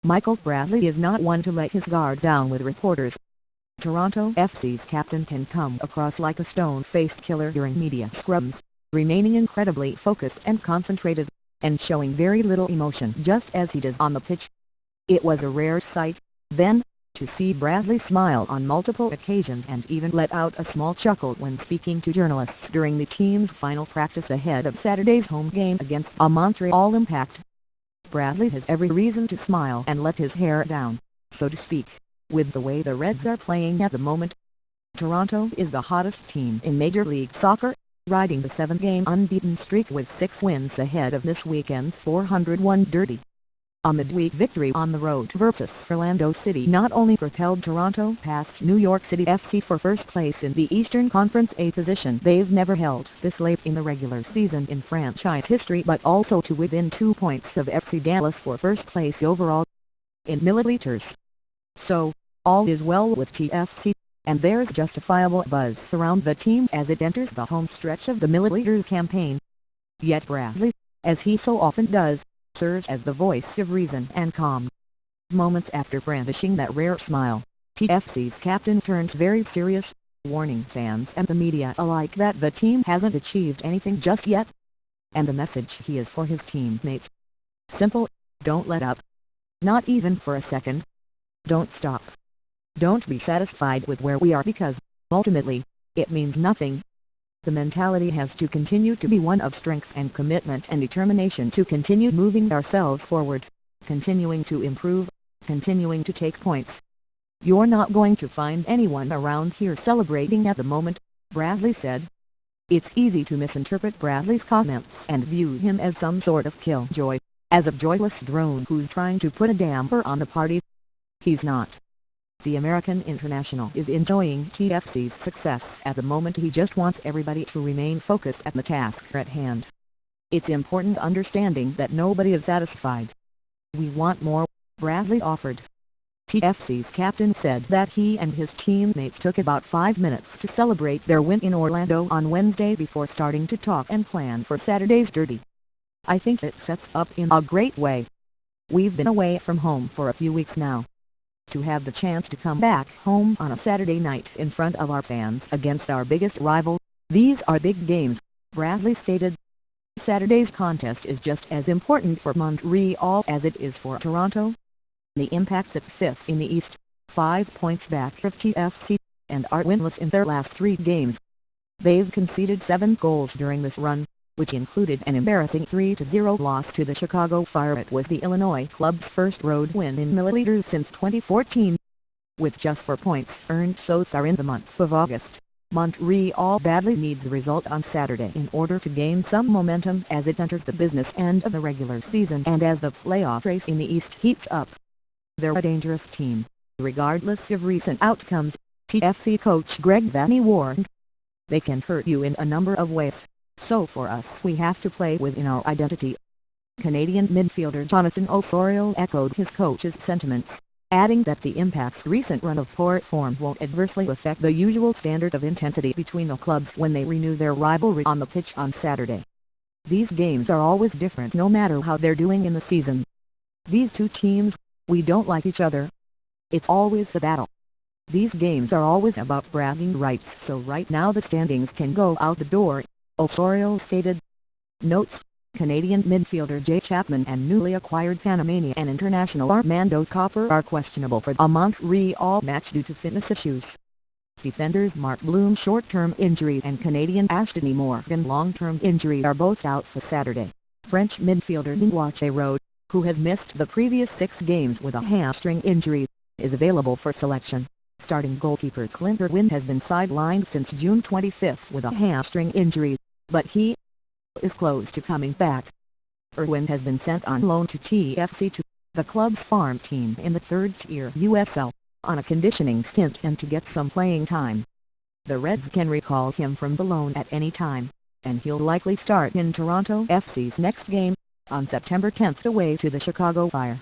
Michael Bradley is not one to let his guard down with reporters. Toronto FC's captain can come across like a stone-faced killer during media scrums, remaining incredibly focused and concentrated, and showing very little emotion just as he does on the pitch. It was a rare sight, then, to see Bradley smile on multiple occasions and even let out a small chuckle when speaking to journalists during the team's final practice ahead of Saturday's home game against a Montreal Impact. Bradley has every reason to smile and let his hair down, so to speak, with the way the Reds are playing at the moment. Toronto is the hottest team in Major League Soccer, riding the 7-game unbeaten streak with 6 wins ahead of this weekend's 401 Derby. A midweek victory on the road versus Orlando City not only propelled Toronto past New York City FC for first place in the Eastern Conference, a position they've never held this late in the regular season in franchise history, but also to within 2 points of FC Dallas for first place overall in milliliters. So, all is well with TFC, and there's justifiable buzz around the team as it enters the home stretch of the milliliters campaign. Yet Bradley, as he so often does, serves as the voice of reason and calm. Moments after brandishing that rare smile, TFC's captain turns very serious, warning fans and the media alike that the team hasn't achieved anything just yet. And the message he has for his teammates: simple, don't let up. Not even for a second. Don't stop. Don't be satisfied with where we are because, ultimately, it means nothing. The mentality has to continue to be one of strength and commitment and determination to continue moving ourselves forward, continuing to improve, continuing to take points. You're not going to find anyone around here celebrating at the moment, Bradley said. It's easy to misinterpret Bradley's comments and view him as some sort of killjoy, as a joyless drone who's trying to put a damper on the party. He's not. The American international is enjoying TFC's success at the moment. He just wants everybody to remain focused at the task at hand. It's important understanding that nobody is satisfied. We want more, Bradley offered. TFC's captain said that he and his teammates took about 5 minutes to celebrate their win in Orlando on Wednesday before starting to talk and plan for Saturday's Derby. I think it sets up in a great way. We've been away from home for a few weeks now. To have the chance to come back home on a Saturday night in front of our fans against our biggest rival, these are big games, Bradley stated. Saturday's contest is just as important for Montreal as it is for Toronto. The Impact at 5th in the East, 5 points back of TFC, and are winless in their last 3 games. They've conceded 7 goals during this run, which included an embarrassing 3-0 loss to the Chicago Fire. It was the Illinois club's first road win in milliliters since 2014. With just 4 points earned so far in the month of August, Montreal badly needs the result on Saturday in order to gain some momentum as it enters the business end of the regular season and as the playoff race in the East heats up. They're a dangerous team, regardless of recent outcomes, TFC coach Greg Vanney warned. They can hurt you in a number of ways. So for us, we have to play within our identity. Canadian midfielder Jonathan Osorio echoed his coach's sentiments, adding that the Impact's recent run of poor form won't adversely affect the usual standard of intensity between the clubs when they renew their rivalry on the pitch on Saturday. These games are always different no matter how they're doing in the season. These two teams, we don't like each other. It's always a battle. These games are always about bragging rights, so right now the standings can go out the door, Osorio stated. Notes: Canadian midfielder Jay Chapman and newly acquired Panamanian international Armando Copper are questionable for a Montreal match due to fitness issues. Defenders Mark Bloom short-term injury and Canadian Ashtony Morgan long-term injury are both out for Saturday. French midfielder Niwache Road, who has missed the previous 6 games with a hamstring injury, is available for selection. Starting goalkeeper Clint Irwin has been sidelined since June 25 with a hamstring injury, but he is close to coming back. Irwin has been sent on loan to TFC, to the club's farm team in the 3rd-tier USL, on a conditioning stint and to get some playing time. The Reds can recall him from the loan at any time, and he'll likely start in Toronto FC's next game, on September 10 away to the Chicago Fire.